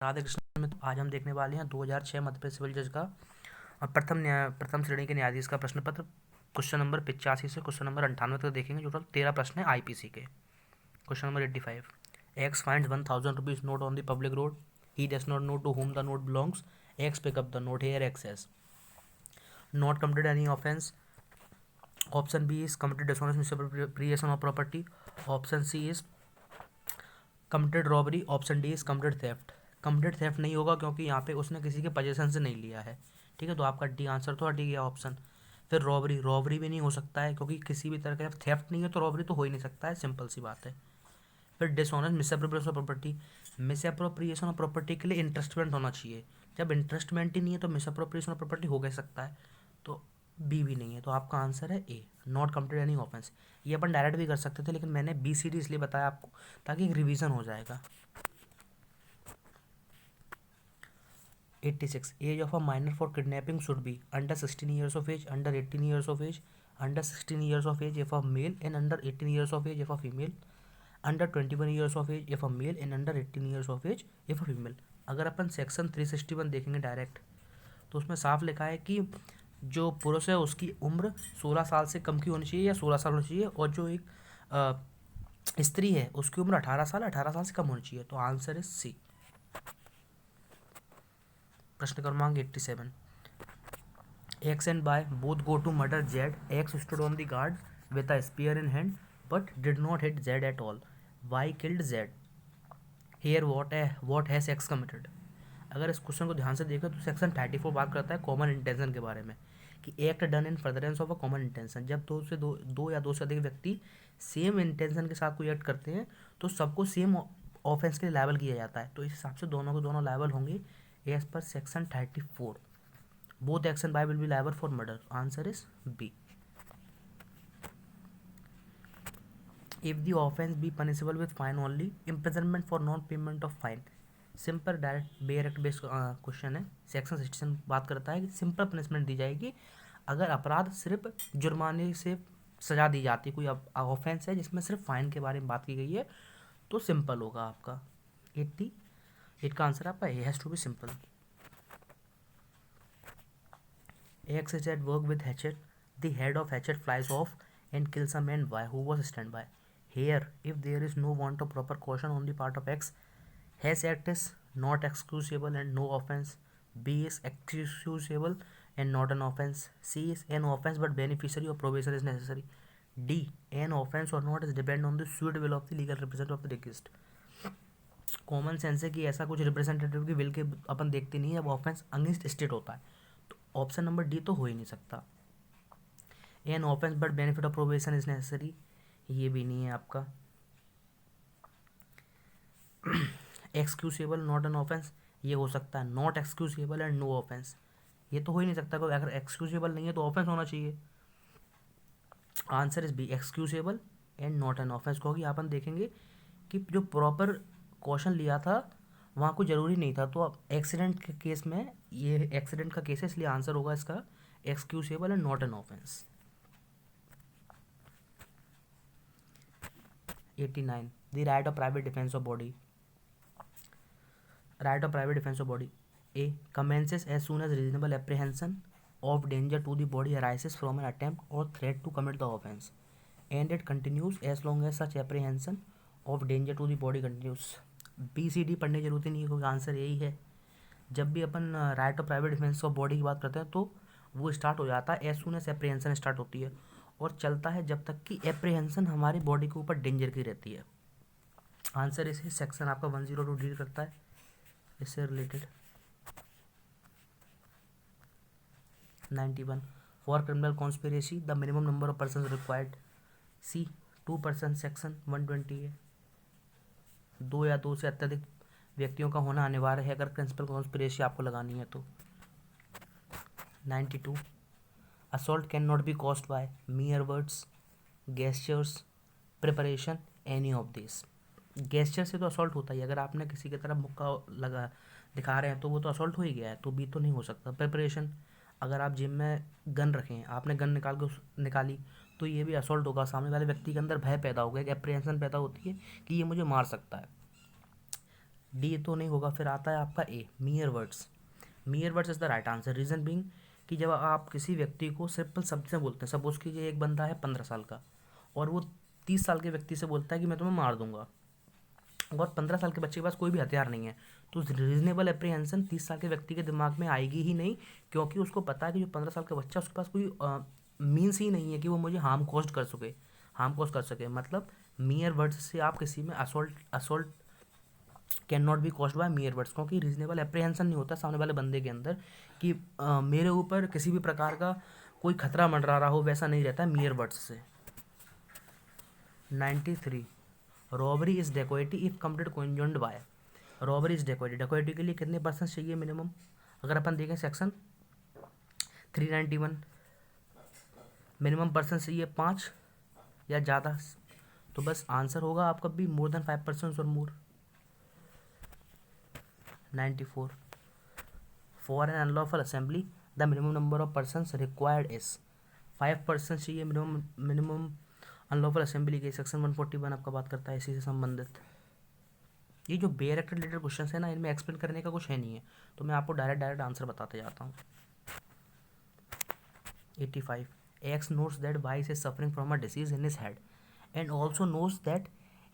राधे कृष्ण में आज हम देखने वाले हैं 2006 मध्य प्रदेश सिविल जज का प्रथम श्रेणी के न्यायाधीश का प्रश्न पत्र क्वेश्चन नंबर 85 से क्वेश्चन नंबर 98 तक देखेंगे। टोटल 13 प्रश्न है आईपीसी के। Question number 85, X finds 1000 rupees note on the public road, he does not know to whom the note belongs, X pick up the note, here x has not committed any offense. Option B is committed dishonest misappropriation of property. Option C is committed robbery. Option D is committed theft. Complete theft नहीं होगा क्योंकि यहाँ पे उसने किसी के position से नहीं लिया है। ठीक है, तो आपका डी आंसर तो हट गया ऑप्शन। फिर रॉबरी भी नहीं हो सकता है क्योंकि किसी भी तरह का थेफ्ट नहीं है तो रॉबरी तो हो ही नहीं सकता है, सिंपल सी बात है। फिर dishonest misappropriation of property, misappropriation of property के लिए इंटरेस्टमेंट होना चाहिए। जब इंटरेस्टमेंट ही नहीं है तो मिसअप्रोप्रिएशन ऑफ प्रॉपर्टी हो गया सकता है, तो बी भी नहीं है। तो आपका आंसर है ए, नॉट कमिटेड एनी ऑफेंस। ये अपन डायरेक्ट भी कर सकते थे लेकिन मैंने बी सी डी इसलिए बताया आपको ताकि एक रिवीजन हो जाएगा। 86, age of a minor for kidnapping should be under 16 years of age, under 18 years of age, under 16 years of age if a male and under 18 years of age if a female, under 21 years of age if a male and under 18 years of age if a female. अगर अपन section 361 देखेंगे direct तो उसमें साफ लिखा है कि जो पुरुष है उसकी उम्र 16 साल से कम की होनी चाहिए या 16 साल होनी चाहिए, और जो एक स्त्री है उसकी उम्र 18 साल से कम होनी चाहिए। तो आंसर इज सी। प्रश्न क्रमांक 87, X and Y both go to murder Z, X stood on the guard with a spear in hand but did not hit Z at all, Y killed Z, here what has X committed. अगर इस question को ध्यान से देखें तो section 34 बात करता है कॉमन इंटेंशन के बारे में कि act done in furtherance of a common intention. जब दो या दो से अधिक व्यक्ति सेम इंटेंशन के साथ कोई एक्ट करते हैं तो सबको सेम ऑफेंस के लिए लायबल किया जाता है। तो इस हिसाब से दोनों को दोनों लायबल होंगे एज पर section 34। Both action by will be liable for murder, answer is B. If the offence be punishable with fine only, imprisonment for non-payment of fine, simple direct bare act based question है। Section 67 बात करता है कि simple punishment दी जाएगी अगर अपराध सिर्फ जुर्माने से सजा दी जाती है। कोई ऑफेंस है जिसमें सिर्फ फाइन के बारे में बात की गई है तो सिंपल होगा आपका 88 का आंसर आपका A has to be simple. X is at work with hatchet, the head of hatchet flies off and kills a man by who was standby. Here, if there is no want of proper caution on the part of X, his act is not excusable and no offense. B is excusable and not an offense. C is an offense but beneficiary of probation is necessary. D, an offense or not is depend on the suit will of the legal representative of the deceased. Common sense है कि ऐसा कुछ representative की will के अपन देखते नहीं है जब ऑफेंस अगेंस्ट स्टेट होता है, तो ऑप्शन नंबर डी तो हो ही नहीं सकता। An offence but benefit of probation is necessary, ये भी नहीं है आपका। एक्सक्यूसेबल नॉट एन ऑफेंस, ये हो सकता है नॉट एक्सक्यूसेबल एंड नो ऑफेंस, ये तो हो ही नहीं सकता क्योंकि अगर एक्सक्यूसेबल नहीं है तो ऑफेंस होना चाहिए। Answer is B, excusable and not an offence. क्योंकि अपन देखेंगे कि जो प्रॉपर क्वेश्चन लिया था वहाँ कोई ज़रूरी नहीं था, तो अब एक्सीडेंट के केस में ये एक्सीडेंट का केस है इसलिए आंसर होगा इसका excusable and not an offence. 89, the right of private defense of body. Right of private defense of body. A, commences as soon as reasonable apprehension of danger to the body arises from an attempt or threat to commit the offence, and it continues as long as such apprehension of danger to the body continues. B C D पढ़ने की जरूरत ही नहीं है क्योंकि answer यही है। जब भी अपन right of private defence of body की बात करते हैं तो वो स्टार्ट हो जाता है as soon as apprehension start होती है और चलता है जब तक कि एप्रीहेंशन हमारी बॉडी के ऊपर डेंजर की रहती है। आंसर इसे सेक्शन आपका 102 डील करता है इससे related. 91, for criminal conspiracy the minimum number of person required, C 2 person, section 120 है। दो या दो से अत्यधिक व्यक्तियों का होना अनिवार्य है अगर प्रिंसिपल कॉन्स्पिरेसी आपको लगानी है तो। 92, assault cannot be caused by mere words, gestures, preparation, any of these. Gesture से तो असॉल्ट होता ही, अगर आपने किसी की तरफ मुक्का लगा दिखा रहे हैं तो वो तो असॉल्ट हो ही गया है, तो बी तो नहीं हो सकता। प्रिपरेशन, अगर आप जिम में गन रखें, आपने गन निकाली तो ये भी असॉल्ट होगा, सामने वाले व्यक्ति के अंदर भय पैदा होगा, एक एप्रीहेंशन पैदा होती है कि ये मुझे मार सकता है। डी तो नहीं होगा, फिर आता है आपका A, mere words. Mere words is the right answer. Reason being कि जब आप किसी व्यक्ति को सिंपल शब्द से बोलते हैं, सपोज कीजिए एक बंदा है 15 साल का और वो 30 साल के व्यक्ति से बोलता है कि मैं तुम्हें मार दूंगा, और 15 साल के बच्चे के पास कोई भी हथियार नहीं है, तो रीजनेबल अप्रीहेंशन 30 साल के व्यक्ति के दिमाग में आएगी ही नहीं, क्योंकि उसको पता है कि जो 15 साल का बच्चा उसके पास कोई मीन्स ही नहीं है कि वो मुझे हार्म कॉज कर सके। मतलब मियर वर्ड्स से आप किसी में assault can not be caused by मियर words, क्योंकि रीजनेबल अप्रीहेंशन नहीं होता सामने वाले बंदे के अंदर कि मेरे ऊपर किसी भी प्रकार का कोई खतरा मंडरा रहा हो, वैसा नहीं रहता है मियर वर्ड्स से। 93, robbery is dacoity if complete conjoined by. Robbery is dacoity, dacoity के लिए कितने पर्सन चाहिए मिनिमम? अगर अपन देखें सेक्शन 391, मिनिमम पर्सन चाहिए 5 या ज़्यादा, तो बस आंसर होगा आपका भी मोर देन 5% और more. 94, for an unlawful assembly the minimum number of persons required is. 5% चाहिए मिनिमम अनलॉफुल असेंबली के। सेक्शन 141 आपका बात करता है इसी से संबंधित। ये जो बेयर एक्ट रिलेटेड क्वेश्चन है ना, इनमें एक्सप्लेन करने का कुछ है नहीं है, तो मैं आपको डायरेक्ट आंसर बताते जाता हूँ। 85, X knows that Vice is suffering from a disease in his head and also knows that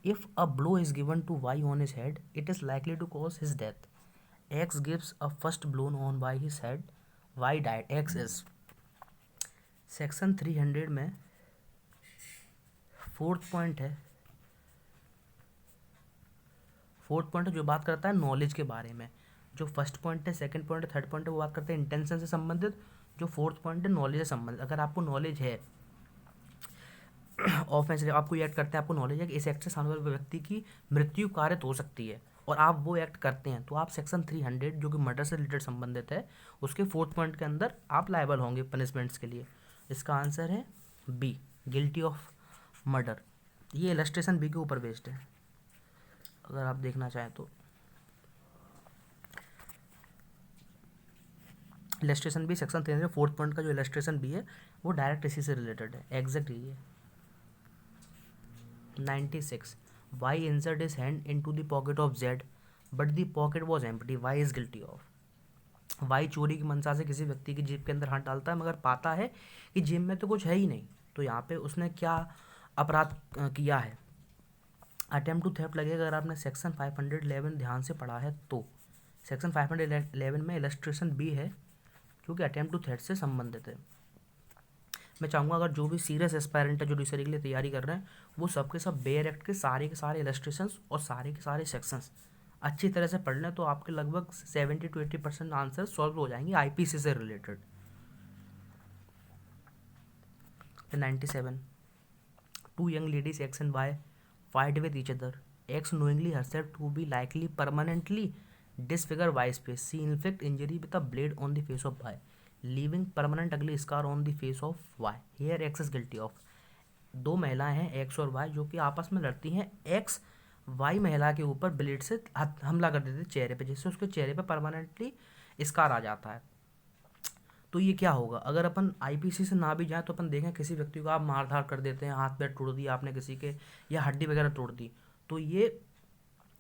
if a blow is given to Y on his head, it is likely to cause his death. X gives a first blow on Y his head, Y died. X is section 300 में fourth point है जो बात करता है knowledge के बारे में। जो फर्स्ट पॉइंट है, सेकंड पॉइंट है, थर्ड पॉइंट है, वो बात करते हैं इंटेंशन से संबंधित। जो फोर्थ पॉइंट है नॉलेज से संबंधित। अगर आपको नॉलेज है ऑफेंस, आपको ये एक्ट करते हैं, आपको नॉलेज है कि इस एक्ट से सामने वाले व्यक्ति की मृत्यु कारित हो सकती है और आप वो एक्ट करते हैं, तो आप सेक्शन 300 जो कि मर्डर से रिलेटेड संबंधित है, उसके फोर्थ पॉइंट के अंदर आप लायबल होंगे पनिशमेंट्स के लिए। इसका आंसर है बी, गिल्टी ऑफ मर्डर। ये इलस्ट्रेशन बी के ऊपर बेस्ड है, अगर आप देखना चाहें तो। Illustration B section 300 fourth point का जो इलस्ट्रेशन बी है वो डायरेक्ट इसी से रिलेटेड है, एग्जैक्ट यही है। 96, Y insert his hand into the pocket of Z but the pocket was empty, Y is guilty of. Y चोरी की मंशा से किसी व्यक्ति की जेब के अंदर हाथ डालता है, मगर पाता है कि जेब में तो कुछ है ही नहीं, तो यहाँ पे उसने क्या अपराध किया है? अटेम्प्ट टू थेफ्ट लगेगा। अगर आपने सेक्शन 511 ध्यान से पढ़ा है तो सेक्शन 511 में इलस्ट्रेशन बी है, क्योंकि अटेम्प्ट टू थेफ्ट से संबंधित है। मैं चाहूँगा अगर जो भी सीरियस एस्पायरेंट है, जो जुडिशरी के लिए तैयारी कर रहे हैं, वो सबके सब बेयर एक्ट के सारे इलस्ट्रेशंस और सारे के सारे सेक्शंस अच्छी तरह से पढ़ लें, तो आपके लगभग 70 to 80% आंसर सॉल्व हो जाएंगे आईपीसी से related. 97, two young ladies X and Y fight with each other, X knowingly herself to be likely permanently disfigure Y's face. She inflict injury with a blade on the face of Y, leaving permanent ugly scar on the face of Y. Here X is guilty of. दो महिलाएं हैं x और Y जो कि आपस में लड़ती हैं। एक्स वाई महिला के ऊपर ब्लेड से हमला कर देते चेहरे पे, जिससे उसके चेहरे पे परमानेंटली स्कार आ जाता है। तो ये क्या होगा? अगर अपन आईपीसी से ना भी जाए तो अपन देखें किसी व्यक्ति को आप मार धाड़ कर देते हैं, हाथ पैर तोड़ दिया आपने किसी के, या हड्डी वगैरह तोड़ दी, तो ये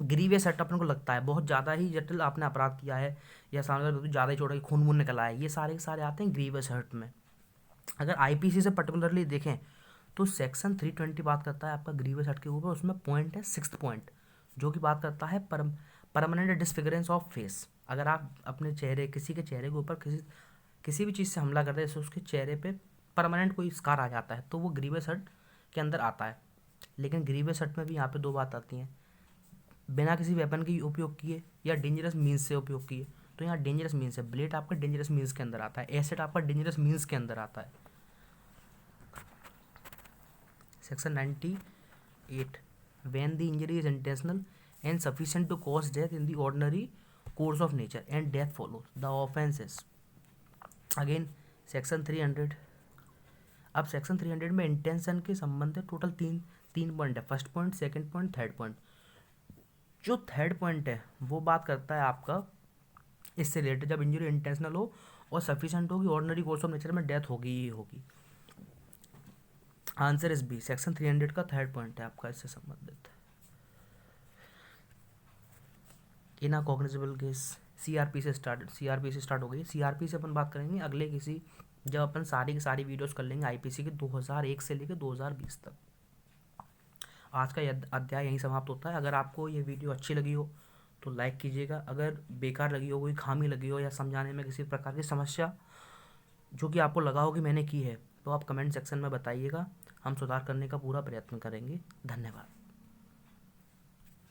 ग्रीवियस हर्ट अपन को लगता है बहुत ज़्यादा ही जटिल आपने अपराध किया है, या सामने वाले व्यक्ति ज़्यादा ही चोट, खून वून निकला है, ये सारे के सारे आते हैं ग्रीवियस हर्ट में। अगर आईपीसी से पर्टिकुलरली देखें तो सेक्शन 320 बात करता है आपका ग्रीवियस हर्ट के ऊपर, उसमें पॉइंट है 6th पॉइंट, जो कि बात करता है परमानेंट डिसफिगरेंस ऑफ फेस। अगर आप अपने चेहरे, किसी के चेहरे के ऊपर किसी भी चीज़ से हमला करते हैं, जैसे उसके चेहरे पे परमानेंट कोई स्कार आ जाता है, तो वो ग्रीवियस हर्ट के अंदर आता है। लेकिन ग्रीवियस हर्ट में भी यहाँ पे दो बात आती हैं, बिना किसी वेपन के उपयोग किए या डेंजरस मीन्स से उपयोग किए। तो यहाँ डेंजरस मीन्स है, ब्लेड आपका डेंजरस मीन्स के अंदर आता है, एसिड आपका डेंजरस मीन्स के अंदर आता है। Section 98, when the injury is intentional and sufficient to cause death in the ordinary course of nature and death follow the offence is. Again section 300। अब सेक्शन 300 में इंटेंशन के संबंध में टोटल तीन पॉइंट है, first point, second point, third point. जो third point है वो बात करता है आपका इससे रिलेटेड, जब इंजरी इंटेंशनल हो और सफिशिएंट होगी, ऑर्डिनरी कोर्स ऑफ नेचर में डेथ होगी ही होगी। आंसर इज बी, सेक्शन 300 का थर्ड पॉइंट है आपका इससे संबंधित। इना कॉग्निजेबल केस, सीआरपी से स्टार्ट हो गई। सीआरपी से अपन बात करेंगे अगले किसी, जब अपन सारी की सारी वीडियोस कर लेंगे आईपीसी के 2001 से लेकर 2020 तक। आज का यह अध्याय यहीं समाप्त होता है। अगर आपको ये वीडियो अच्छी लगी हो तो लाइक कीजिएगा, अगर बेकार लगी हो, कोई खामी लगी हो या समझाने में किसी प्रकार की समस्या जो कि आपको लगा हो कि मैंने की है, तो आप कमेंट सेक्शन में बताइएगा, हम सुधार करने का पूरा प्रयत्न करेंगे। धन्यवाद।